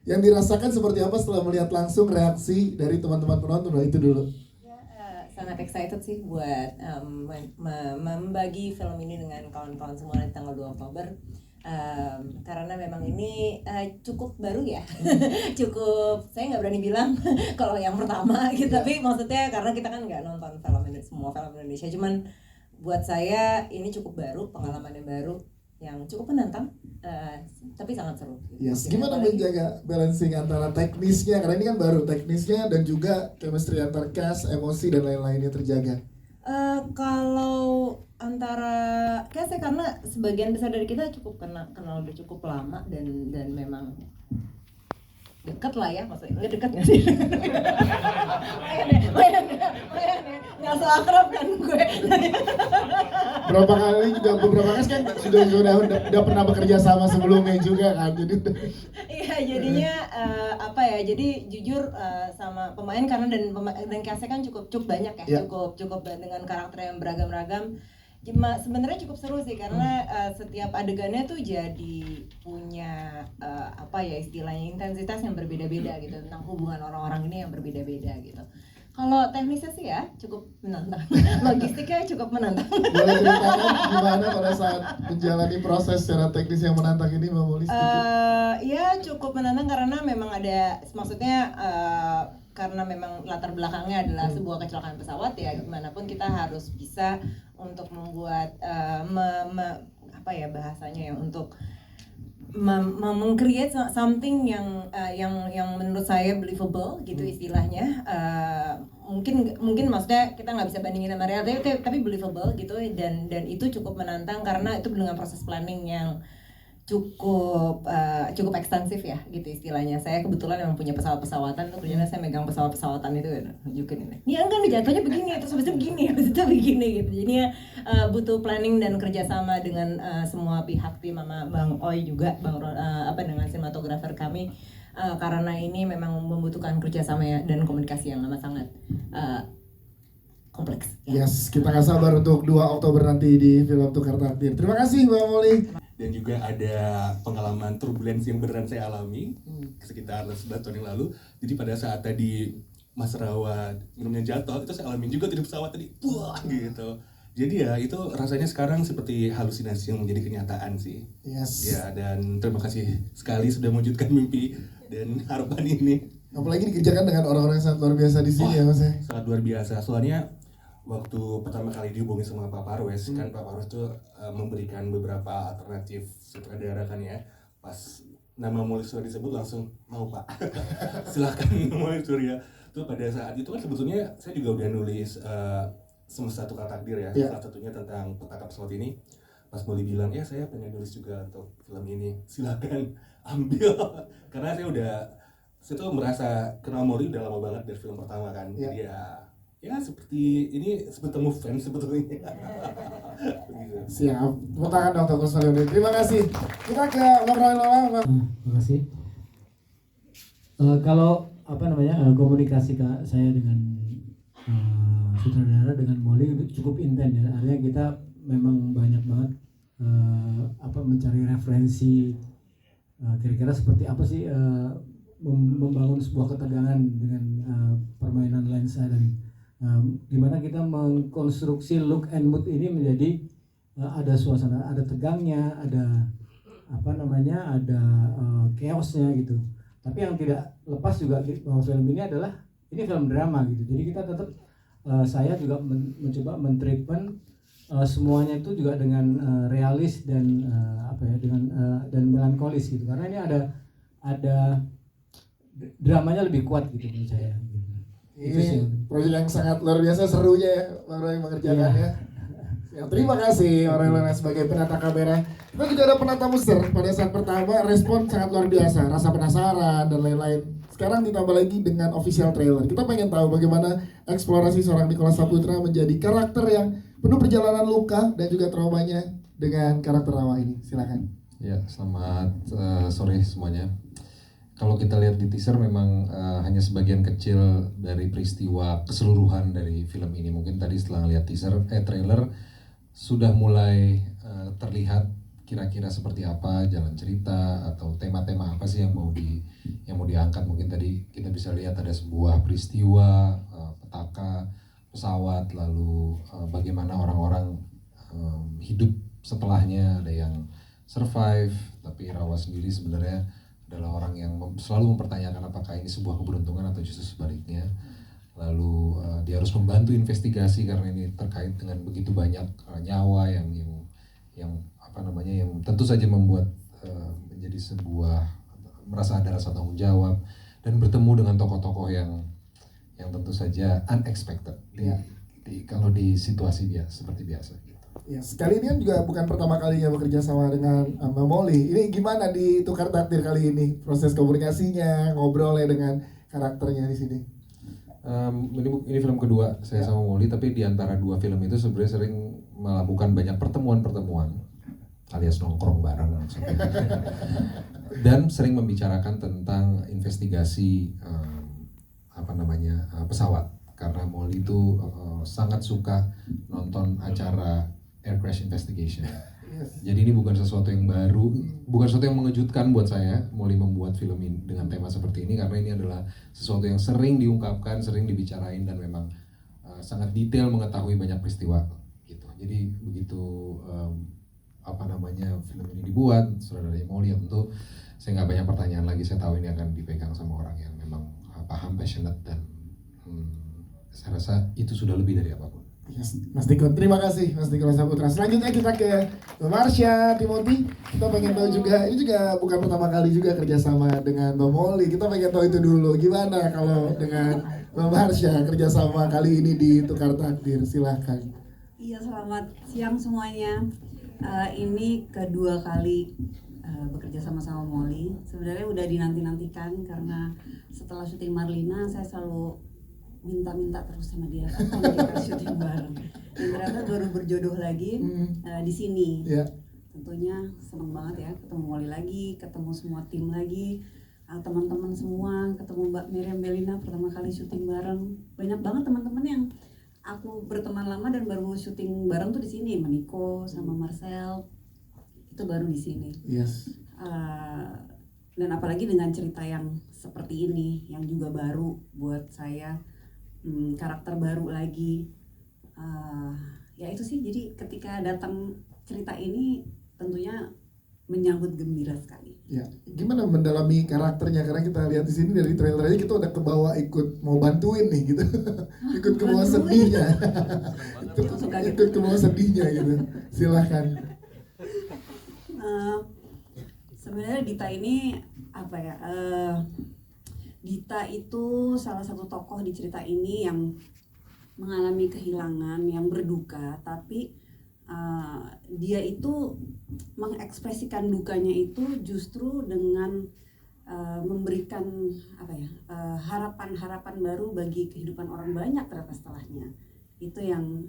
Yang dirasakan seperti apa setelah melihat langsung reaksi dari teman-teman penonton? Nah, itu dulu. Sangat excited sih buat membagi film ini dengan kawan-kawan semua di tanggal 2 Oktober. Karena memang ini cukup baru ya. Cukup, saya nggak berani bilang kalau yang pertama gitu, tapi maksudnya karena kita kan nggak nonton film ini, semua film Indonesia, cuman buat saya ini cukup baru, pengalaman yang baru yang cukup menantang, tapi sangat seru. Yes, gimana menjaga balancing antara teknisnya, karena ini kan baru teknisnya dan juga chemistry antar cast, emosi dan lain-lainnya terjaga. Kalau antara kayak saya, karena sebagian besar dari kita cukup kenal udah cukup lama dan memang dekat lah ya, maksudnya nggak dekat nggak sih? lumayan nggak seakrab kan gue. Berapa kali juga beberapa kali kan sudah pernah bekerja sama sebelumnya juga kan, jadi iya jadinya jadi jujur sama pemain, karena dan castnya kan cukup banyak ya, cukup dengan karakter yang beragam-ragam. Sebenarnya cukup seru sih, karena setiap adegannya tuh jadi punya istilahnya intensitas yang berbeda-beda gitu, tentang hubungan orang-orang ini yang berbeda-beda gitu. Kalau teknisnya sih ya cukup menantang, logistiknya cukup menantang. Boleh ceritakan gimana pada saat menjalani proses secara teknis yang menantang ini, Mbak Molly? Ya cukup menantang karena memang ada, maksudnya karena memang latar belakangnya adalah sebuah kecelakaan pesawat ya, gimana pun kita harus bisa untuk membuat bahasanya ya, untuk meng-create something yang menurut saya believable gitu istilahnya. Mungkin maksudnya kita nggak bisa bandingin sama real, tapi believable gitu, dan itu cukup menantang karena itu dengan proses planning yang cukup ekstensif ya gitu istilahnya. Saya kebetulan memang punya pesawat-pesawatan tuh, kerjanya saya megang pesawat-pesawatan itu ya, nunjukin ini. Ya enggak nih, jatuhnya begini, terus habis itu begini, habis itu begini gitu. Jadinya butuh planning dan kerjasama dengan semua pihak, tim sama Bang Oi juga, dengan sinematografer kami. Karena ini memang membutuhkan kerjasama ya, dan komunikasi yang amat sangat kompleks. Ya. Yes, kita nggak sabar untuk 2 Oktober nanti di film Tukar Takdir. Terima kasih Mbak Molly. Dan juga ada pengalaman turbulensi yang beneran saya alami sekitar 11 tahun yang lalu. Jadi pada saat tadi Mas Rawa minumnya jatuh, itu saya alamin juga di pesawat tadi, wah gitu. Jadi ya itu rasanya sekarang seperti halusinasi yang menjadi kenyataan sih. Yes. Ya, dan terima kasih sekali sudah mewujudkan mimpi dan harapan ini. Apalagi dikerjakan dengan orang-orang yang sangat luar biasa di sini ya Mas ya. Sangat luar biasa. Soalnya waktu pertama kali dihubungi sama Pak Parwes, kan Pak Parwes tuh memberikan beberapa alternatif sutradara kan ya. Pas nama Molly Surya disebut langsung mau Pak. Silakan Molly Surya. Tuh pada saat itu kan sebetulnya saya juga udah nulis Semesta Tukar Takdir ya. Salah satunya tentang petaka pesawat ini. Pas Molly bilang, ya saya pengen nulis juga untuk film ini. Silakan ambil. Karena saya tuh merasa kenal Molly udah lama banget dari film pertama kan. Jadi ya seperti ini bertemu fans sebetulnya. Siap, tepuk tangan dong untuk Mas Leonid. Terima kasih. Kita ke Bang Roy Lola. Terima kasih. Kalau komunikasi saya dengan sutradara, dengan Molly cukup intens ya. Artinya kita memang banyak banget mencari referensi, kira-kira seperti apa sih membangun sebuah ketegangan dengan permainan lensa, dan gimana kita mengkonstruksi look and mood ini menjadi ada suasana, ada tegangnya, ada ada chaosnya gitu. Tapi yang tidak lepas juga bahwa film ini adalah film drama gitu. Jadi kita tetap saya juga mencoba men-treatment semuanya itu juga dengan realis dan dan melankolis gitu. Karena ini ada dramanya lebih kuat gitu menurut saya. Ini proyek yang sangat luar biasa serunya ya Bang Roy mengerjakannya. Ya, terima kasih orang-orang sebagai penata kamera. Kita juga ada penata muster pada saat pertama, respon sangat luar biasa, rasa penasaran dan lain-lain. Sekarang ditambah lagi dengan official trailer. Kita pengen tahu bagaimana eksplorasi seorang Nicholas Saputra menjadi karakter yang penuh perjalanan luka dan juga traumanya dengan karakter Rawa ini. Silakan. Ya, selamat sore semuanya. Kalau kita lihat di teaser memang hanya sebagian kecil dari peristiwa keseluruhan dari film ini. Mungkin tadi setelah lihat trailer sudah mulai terlihat kira-kira seperti apa jalan cerita atau tema-tema apa sih yang mau diangkat. Mungkin tadi kita bisa lihat ada sebuah peristiwa, petaka pesawat, lalu bagaimana orang-orang hidup setelahnya, ada yang survive, tapi Irawa sendiri sebenarnya adalah orang yang selalu mempertanyakan apakah ini sebuah keberuntungan atau justru sebaliknya. Lalu dia harus membantu investigasi karena ini terkait dengan begitu banyak nyawa yang tentu saja membuat menjadi sebuah merasa ada rasa tanggung jawab, dan bertemu dengan tokoh-tokoh yang tentu saja unexpected kalau di situasi seperti biasa gitu. Ya, sekali ini kan juga bukan pertama kalinya bekerja sama dengan Mbak Molly. Ini gimana di Tukar Takdir kali ini? Proses komunikasinya, ngobrolnya dengan karakternya di sini. Ini film kedua saya sama Molly, tapi di antara dua film itu sebenarnya sering melakukan banyak pertemuan alias nongkrong bareng dan sering membicarakan tentang investigasi pesawat, karena Molly itu sangat suka nonton acara air crash investigation. Jadi ini bukan sesuatu yang baru, bukan sesuatu yang mengejutkan buat saya Molly membuat film ini dengan tema seperti ini, karena ini adalah sesuatu yang sering diungkapkan, sering dibicarain, dan memang sangat detail mengetahui banyak peristiwa gitu. Jadi begitu film ini dibuat, sutradaranya Molly, tentu saya nggak banyak pertanyaan lagi. Saya tahu ini akan dipegang sama orang yang memang paham, passionate, dan saya rasa itu sudah lebih dari apapun. Yes, Mas Diko, terima kasih Mas Diko Saputra. Selanjutnya kita ke Mbak Marsha Timothy. Kita pengen tahu juga, ini juga bukan pertama kali juga kerjasama dengan Mbak Molly. Kita pengen tahu itu dulu, gimana kalau dengan Mbak Marsha kerjasama kali ini di Tukar Takdir, silahkan. Iya, selamat siang semuanya. Ini kedua kali bekerja sama Molly. Sebenarnya udah dinanti-nantikan karena setelah syuting Marlina saya selalu minta terus sama dia kapan kita syuting bareng. Dan ternyata baru berjodoh lagi di sini. Yeah. Tentunya seneng banget ya ketemu Molly lagi, ketemu semua tim lagi, teman-teman semua, ketemu Mbak Miriam Belina pertama kali syuting bareng. Banyak banget teman-teman yang aku berteman lama dan baru syuting bareng tuh di sini, Maniko sama Marcel. Itu baru di sini. Yes. Dan apalagi dengan cerita yang seperti ini, yang juga baru buat saya, karakter baru lagi. Ya itu sih, jadi ketika datang cerita ini tentunya menyambut gembira sekali. Ya, gimana mendalami karakternya, karena kita lihat di sini dari trailer aja kita udah kebawa ikut mau bantuin nih gitu. Ikut ke bawah sedihnya. ikut ke bawah sedihnya gitu. Silahkan. Sebenarnya Dita ini Dita itu salah satu tokoh di cerita ini yang mengalami kehilangan, yang berduka, tapi dia itu mengekspresikan dukanya itu justru dengan memberikan harapan-harapan baru bagi kehidupan orang banyak ternyata setelahnya. Itu yang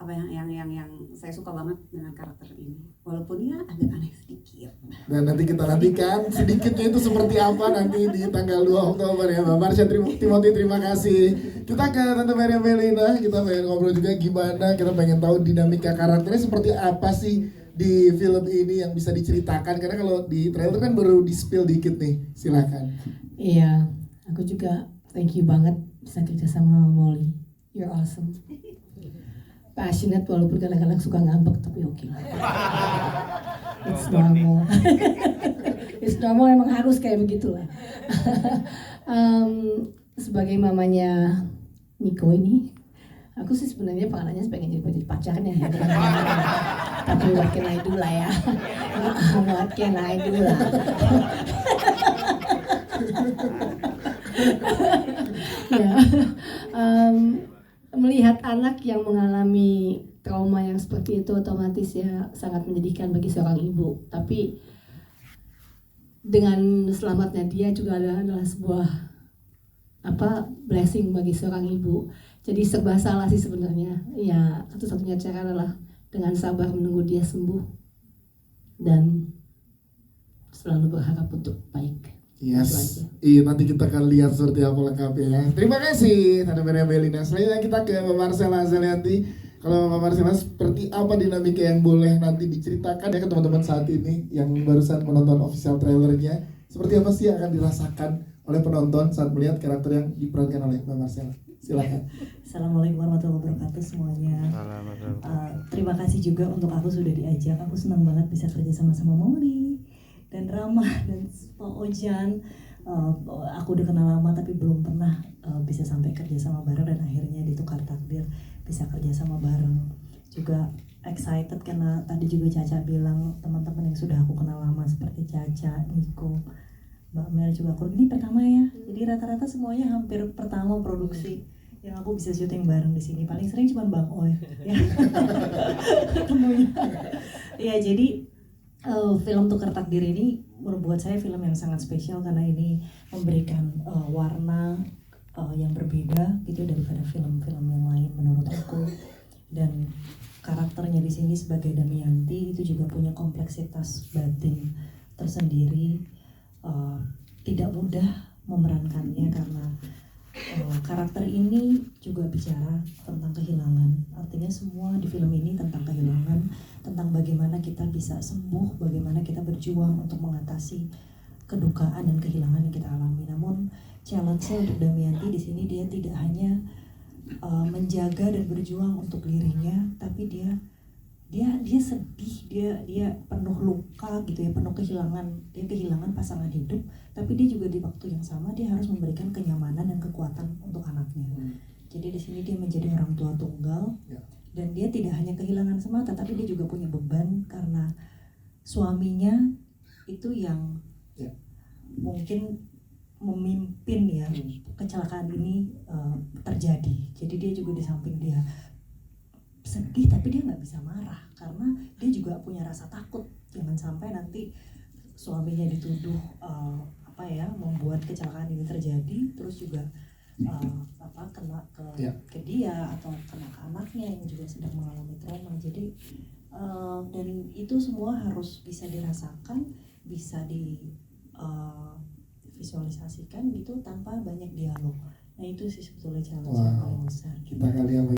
yang saya suka banget dengan karakter ini, walaupun ya agak aneh sedikit. Dan nanti kita nantikan sedikitnya itu seperti apa nanti di tanggal 2 Oktober ya. Mbak Marsha Timothy, terima kasih. Kita ke Tante Miriam Belina, kita pengen ngobrol juga gimana, kita pengen tahu dinamika karakternya seperti apa sih di film ini yang bisa diceritakan, karena kalau di trailer kan baru di-spill dikit nih. Silakan. Iya, aku juga thank you banget bisa kerja sama Molly. You're awesome. Passionate walaupun kadang-kadang suka ngambek, tapi oke lah. It's normal. It's normal, emang harus kayak begitulah. Sebagai mamanya Niko ini, aku sih sebenarnya pengennya pengen jadi pacarnya ya. Tapi what can I do lah ya. What can I do lah. Ya. Melihat anak yang mengalami trauma yang seperti itu otomatis ya sangat menyedihkan bagi seorang ibu. Tapi dengan selamatnya dia juga adalah sebuah blessing bagi seorang ibu. Jadi serba salah sih sebenarnya. Ya satu-satunya cara adalah dengan sabar menunggu dia sembuh dan selalu berharap untuk baik. Yes, iya nanti kita akan lihat seperti apa lengkapnya. Terima kasih Tante Miriam Belina. Selanjutnya kita ke Mbak Marcella Zalianti. Kalau Mbak Marcella, seperti apa dinamika yang boleh nanti diceritakan ya ke teman-teman saat ini yang barusan menonton official trailernya? Seperti apa sih yang akan dirasakan oleh penonton saat melihat karakter yang diperankan oleh Mbak Marcella? Silakan. Assalamualaikum warahmatullahi wabarakatuh semuanya. Terima kasih juga untuk aku sudah diajak. Aku senang banget bisa kerja sama Molly dan Rama dan Pak Ojan. Aku udah kenal lama tapi belum pernah bisa sampai kerja sama bareng, dan akhirnya ditukar takdir bisa kerja sama bareng. Juga excited karena tadi juga Caca bilang teman-teman yang sudah aku kenal lama seperti Caca, Niko, Mbak Mel juga aku ini pertama ya. Jadi rata-rata semuanya hampir pertama produksi yang aku bisa syuting bareng di sini. Paling sering cuma Bang Oi ya. Ketemunya. Ya jadi film Tukar Takdir ini membuat saya film yang sangat spesial karena ini memberikan warna yang berbeda gitu daripada film-film yang lain menurut aku. Dan karakternya di sini sebagai Damayanti itu juga punya kompleksitas batin tersendiri. Tidak mudah memerankannya karena karakter ini juga bicara tentang kehilangan. Artinya semua di film ini tentang kehilangan, tentang bagaimana kita bisa sembuh, bagaimana kita berjuang untuk mengatasi kedukaan dan kehilangan yang kita alami. Namun challenge-nya untuk Damayanti di sini dia tidak hanya menjaga dan berjuang untuk dirinya, tapi dia sedih, dia penuh luka gitu ya, penuh kehilangan. Dia kehilangan pasangan hidup, tapi dia juga di waktu yang sama dia harus memberikan kenyamanan dan kekuatan untuk anaknya. Jadi di sini dia menjadi orang tua tunggal, dan dia tidak hanya kehilangan semata, tapi dia juga punya beban karena suaminya itu yang mungkin memimpin ya kecelakaan ini terjadi. Jadi dia juga di samping dia sedih, tapi dia nggak bisa marah karena dia juga punya rasa takut jangan sampai nanti suaminya dituduh membuat kecelakaan ini terjadi, terus juga kena ke dia atau kena ke anaknya yang juga sedang mengalami trauma. Jadi dan itu semua harus bisa dirasakan, bisa visualisasikan gitu tanpa banyak dialog. Nah itu sih sebetulnya challenge yang paling besar. Kita kali yang